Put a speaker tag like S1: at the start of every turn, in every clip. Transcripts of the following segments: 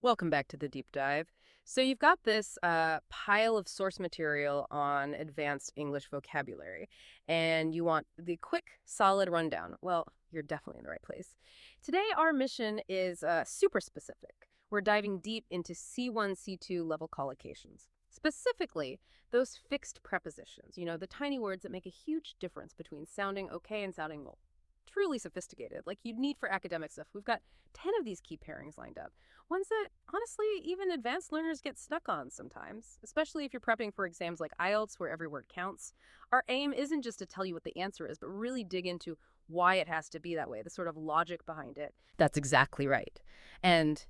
S1: Welcome back to the deep dive. So you've got this pile of source material on advanced English vocabulary, and you want the quick, solid rundown. Well, you're definitely in the right place. Today, our mission is super specific. We're diving deep into C1, C2 level collocations. Specifically, those fixed prepositions, the tiny words that make a huge difference between sounding okay and sounding, well, truly sophisticated, like you'd need for academic stuff. We've got 10 of these key pairings lined up. Ones that, honestly, even advanced learners get stuck on sometimes, especially if you're prepping for exams like IELTS, where every word counts. Our aim isn't just to tell you what the answer is, but really dig into why it has to be that way, the sort of logic behind it. That's exactly right. And,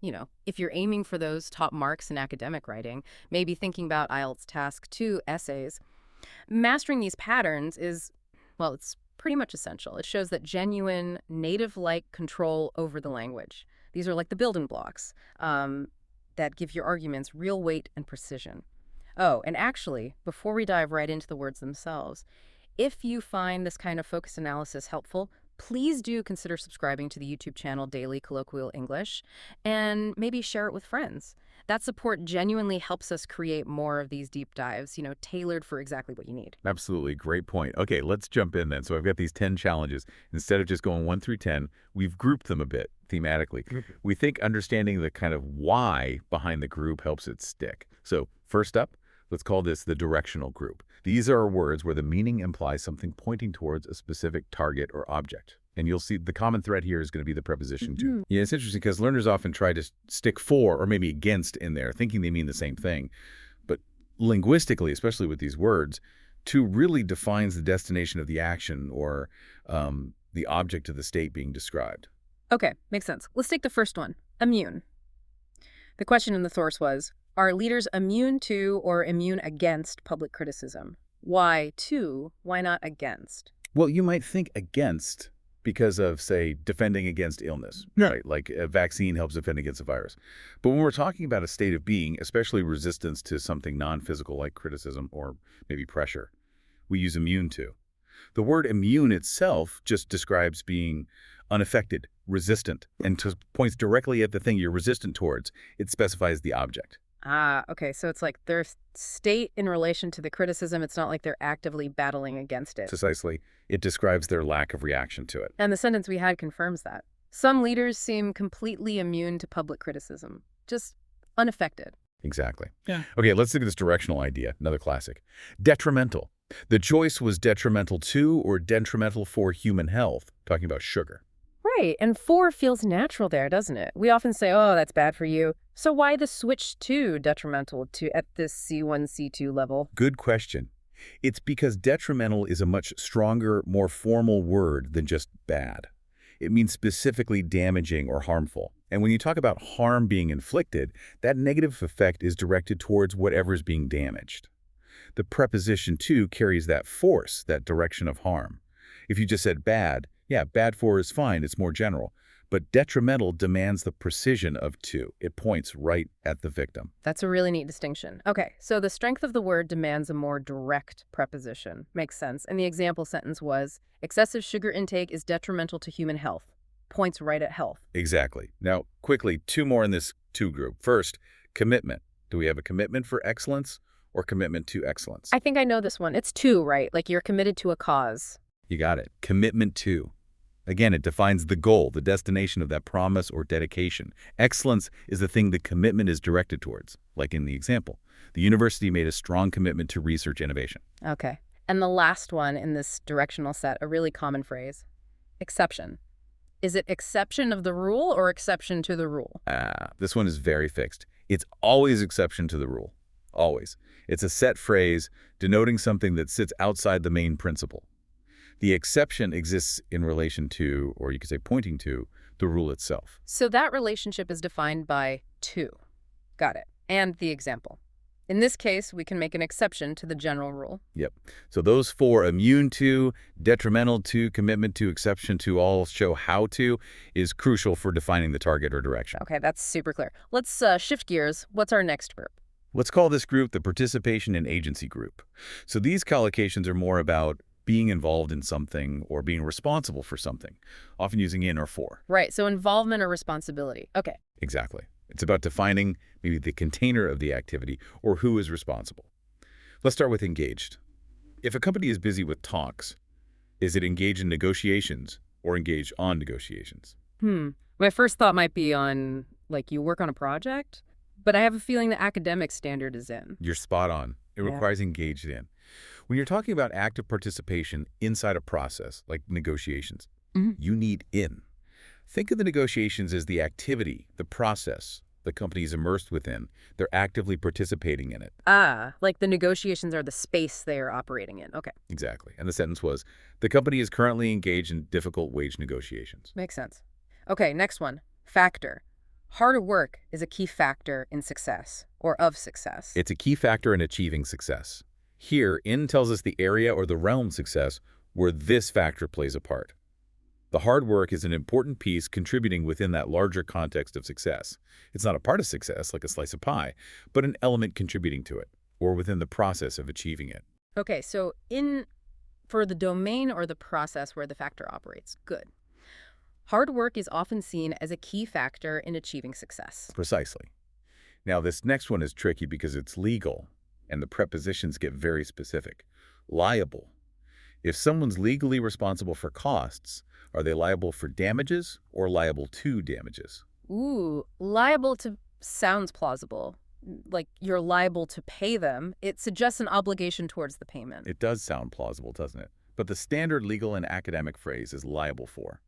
S1: if you're aiming for those top marks in academic writing, maybe thinking about IELTS Task 2 essays, mastering these patterns is, well, it's pretty much essential. It shows that genuine, native-like control over the language. These are like the building blocks that give your arguments real weight and precision. Oh, and actually, before we dive right into the words themselves, if you find this kind of focused analysis helpful, please do consider subscribing to the YouTube channel Daily Colloquial English and maybe share it with friends. That support genuinely helps us create more of these deep dives, tailored for exactly what you need.
S2: Absolutely. Great point. Okay, let's jump in then. So I've got these 10 challenges. Instead of just going 1 through 10, we've grouped them a bit thematically. We think understanding the kind of why behind the group helps it stick. So first up, let's call this the directional group. These are words where the meaning implies something pointing towards a specific target or object. And you'll see the common thread here is going to be the preposition to. Yeah, it's interesting because learners often try to stick for or maybe against in there, thinking they mean the same thing. But linguistically, especially with these words, to really defines the destination of the action or the object of the state being described.
S1: Okay, makes sense. Let's take the first one, immune. The question in the source was, are leaders immune to or immune against public criticism? Why to? Why not against?
S2: Well, you might think against because of, say, defending against illness, right? Like a vaccine helps defend against a virus. But when we're talking about a state of being, especially resistance to something non-physical like criticism or maybe pressure, we use immune to. The word immune itself just describes being unaffected, resistant, and points directly at the thing you're resistant towards. It specifies the object.
S1: Okay, so it's like their state in relation to the criticism. It's not like they're actively battling against it.
S2: Precisely. It describes their lack of reaction to it.
S1: And the sentence we had confirms that. Some leaders seem completely immune to public criticism, just unaffected.
S2: Exactly.
S1: Yeah.
S2: Okay, let's look at this directional idea, another classic. Detrimental. The choice was detrimental to or detrimental for human health, talking about sugar.
S1: Right, and for feels natural there, doesn't it? We often say, oh, that's bad for you. So why the switch to detrimental to at this C1, C2 level?
S2: Good question. It's because detrimental is a much stronger, more formal word than just bad. It means specifically damaging or harmful. And when you talk about harm being inflicted, that negative effect is directed towards whatever is being damaged. The preposition to carries that force, that direction of harm. If you just said bad, yeah, bad for is fine, it's more general. But detrimental demands the precision of to. It points right at the victim.
S1: That's a really neat distinction. Okay, so the strength of the word demands a more direct preposition. Makes sense. And the example sentence was, excessive sugar intake is detrimental to human health. Points right at health.
S2: Exactly. Now, quickly, 2 more in this to group. First, commitment. Do we have a commitment for excellence or commitment to excellence?
S1: I think I know this one. It's to, right? Like you're committed to a cause.
S2: You got it. Commitment to. Again, it defines the goal, the destination of that promise or dedication. Excellence is the thing the commitment is directed towards, like in the example. The university made a strong commitment to research innovation.
S1: Okay. And the last one in this directional set, a really common phrase, exception. Is it exception of the rule or exception to the rule?
S2: This one is very fixed. It's always exception to the rule. Always. It's a set phrase denoting something that sits outside the main principle. The exception exists in relation to, or you could say pointing to, the rule itself.
S1: So that relationship is defined by to. Got it. And the example. In this case, we can make an exception to the general rule.
S2: Yep. So those 4, immune to, detrimental to, commitment to, exception to, all show how to is crucial for defining the target or direction.
S1: Okay, that's super clear. Let's shift gears. What's our next group?
S2: Let's call this group the participation and agency group. So these collocations are more about being involved in something or being responsible for something, often using in or for.
S1: Right, so involvement or responsibility. Okay.
S2: Exactly. It's about defining maybe the container of the activity or who is responsible. Let's start with engaged. If a company is busy with talks, is it engaged in negotiations or engaged on negotiations?
S1: My first thought might be on, like, you work on a project, but I have a feeling the academic standard is in.
S2: You're spot on. It
S1: Yeah.
S2: requires engaged in. When you're talking about active participation inside a process, like negotiations,
S1: Mhm.
S2: you need in. Think of the negotiations as the activity, the process the company is immersed within. They're actively participating in it.
S1: Like the negotiations are the space they are operating in. Okay,
S2: Exactly. And the sentence was, the company is currently engaged in difficult wage negotiations.
S1: makes sense. Okay, next one. Factor. Hard work is a key factor in success or of success.
S2: It's a key factor in achieving success. Here, in tells us the area or the realm success where this factor plays a part. The hard work is an important piece contributing within that larger context of success. It's not a part of success, like a slice of pie, but an element contributing to it, or within the process of achieving it.
S1: Okay, so for the domain or the process where the factor operates. Good. Hard work is often seen as a key factor in achieving success.
S2: Precisely. Now, this next one is tricky because it's legal, and the prepositions get very specific. Liable. If someone's legally responsible for costs, are they liable for damages or liable to damages?
S1: Ooh, liable to sounds plausible. Like you're liable to pay them. It suggests an obligation towards the payment.
S2: It does sound plausible, doesn't it? But the standard legal and academic phrase is liable for.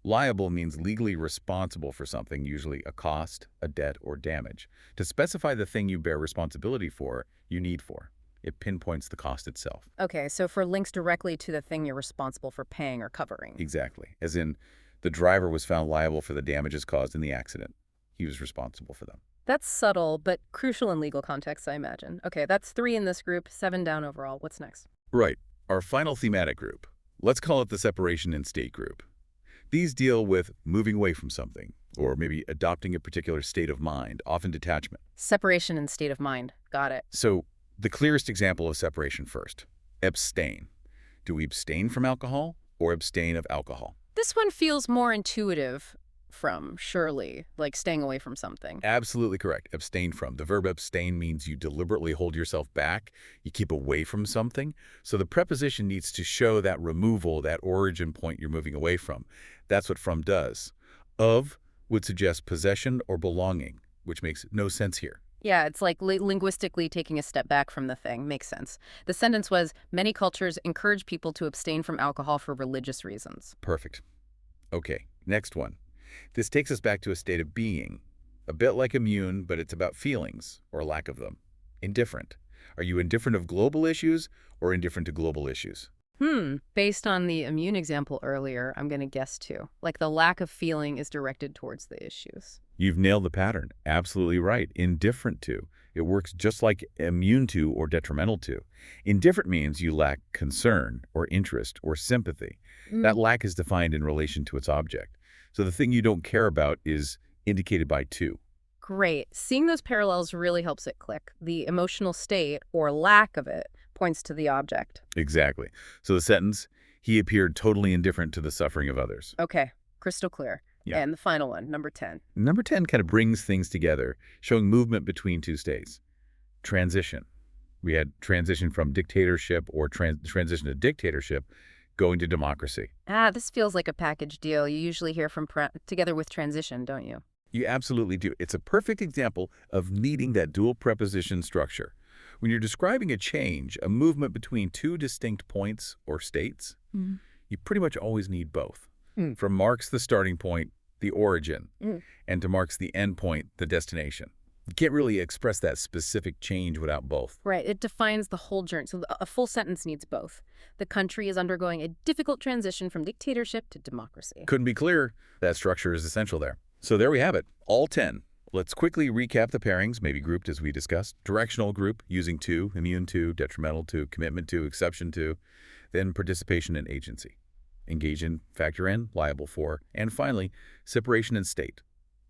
S2: Liable means legally responsible for something, usually a cost, a debt, or damage. To specify the thing you bear responsibility for, you need for. It pinpoints the cost itself.
S1: Okay, so for links directly to the thing you're responsible for paying or covering.
S2: Exactly. As in, the driver was found liable for the damages caused in the accident. He was responsible for them.
S1: That's subtle, but crucial in legal contexts, I imagine. Okay, that's 3 in this group, 7 down overall. What's next?
S2: Right. Our final thematic group. Let's call it the separation and state group. These deal with moving away from something, or maybe adopting a particular state of mind, often detachment.
S1: Separation and state of mind. Got it.
S2: So, the clearest example of separation first. Abstain. Do we abstain from alcohol or abstain of alcohol?
S1: This one feels more intuitive from, surely, like staying away from something.
S2: Absolutely correct. Abstain from. The verb abstain means you deliberately hold yourself back. You keep away from something. So the preposition needs to show that removal, that origin point you're moving away from. That's what from does. Of would suggest possession or belonging, which makes no sense here.
S1: Yeah, it's like linguistically taking a step back from the thing. Makes sense. The sentence was, many cultures encourage people to abstain from alcohol for religious reasons.
S2: Perfect. Okay, next one. This takes us back to a state of being. A bit like immune, but it's about feelings, or lack of them. Indifferent. Are you indifferent of global issues or indifferent to global issues?
S1: Based on the immune example earlier, I'm going to guess 2. Like the lack of feeling is directed towards the issues.
S2: You've nailed the pattern. Absolutely right. Indifferent to. It works just like immune to or detrimental to. Indifferent means you lack concern or interest or sympathy. That lack is defined in relation to its object. So the thing you don't care about is indicated by to.
S1: Great. Seeing those parallels really helps it click. The emotional state, or lack of it, points to the object.
S2: Exactly. So the sentence, he appeared totally indifferent to the suffering of others.
S1: Okay, crystal clear.
S2: Yeah.
S1: And the final one, number 10.
S2: Number 10 kind of brings things together, showing movement between two states. Transition. We had transition from dictatorship or transition to dictatorship going to democracy.
S1: This feels like a package deal you usually hear from together with transition, don't you?
S2: You absolutely do. It's a perfect example of needing that dual preposition structure. When you're describing a change, a movement between two distinct points or states, you pretty much always need both. From marks the starting point, the origin, and to marks the end point, the destination. You can't really express that specific change without both.
S1: Right. It defines the whole journey. So a full sentence needs both. The country is undergoing a difficult transition from dictatorship to democracy.
S2: Couldn't be clearer. That structure is essential there. So there we have it, all 10. Let's quickly recap the pairings, maybe grouped as we discussed. Directional group, using to, immune to, detrimental to, commitment to, exception to. Then participation and agency. Engage in, factor in, liable for. And finally, separation and state.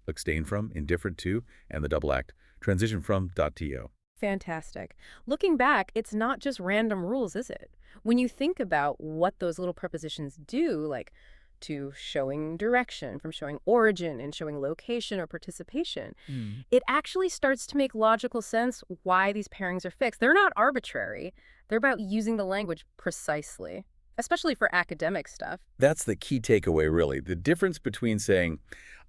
S2: Abstain from, indifferent to, and the double act, transition from, .to.
S1: Fantastic. Looking back, it's not just random rules, is it? When you think about what those little prepositions do, like to showing direction, from showing origin and showing location or participation, it actually starts to make logical sense why these pairings are fixed. They're not arbitrary. They're about using the language precisely, especially for academic stuff.
S2: That's the key takeaway, really. The difference between saying,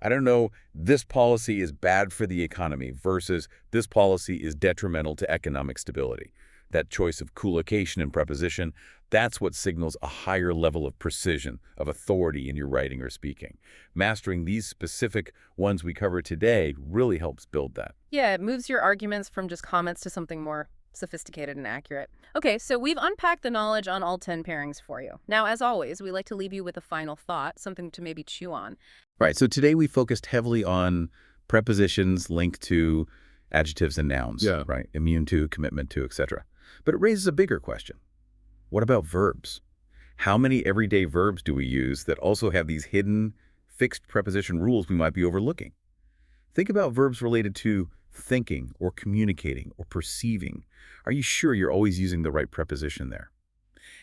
S2: I don't know, this policy is bad for the economy versus this policy is detrimental to economic stability. That choice of collocation and preposition, that's what signals a higher level of precision, of authority in your writing or speaking. Mastering these specific ones we cover today really helps build that.
S1: Yeah, it moves your arguments from just comments to something more sophisticated and accurate. Okay, so we've unpacked the knowledge on all 10 pairings for you. Now, as always, we like to leave you with a final thought, something to maybe chew on.
S2: Right, so today we focused heavily on prepositions linked to adjectives and nouns, right? Immune to, commitment to, etc. But it raises a bigger question. What about verbs? How many everyday verbs do we use that also have these hidden, fixed preposition rules we might be overlooking? Think about verbs related to thinking or communicating or perceiving. Are you sure you're always using the right preposition there?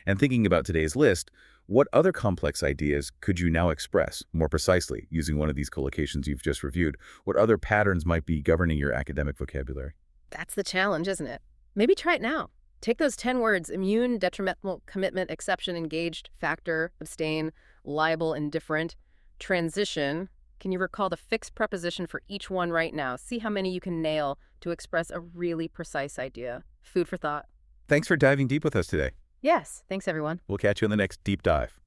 S2: And thinking about today's list, what other complex ideas could you now express more precisely using one of these collocations you've just reviewed? What other patterns might be governing your academic vocabulary?
S1: That's the challenge, isn't it? Maybe try it now. Take those 10 words: immune, detrimental, commitment, exception, engaged, factor, abstain, liable, indifferent, transition. Can you recall the fixed preposition for each one right now? See how many you can nail to express a really precise idea. Food for thought.
S2: Thanks for diving deep with us today.
S1: Yes, thanks everyone.
S2: We'll catch you in the next deep dive.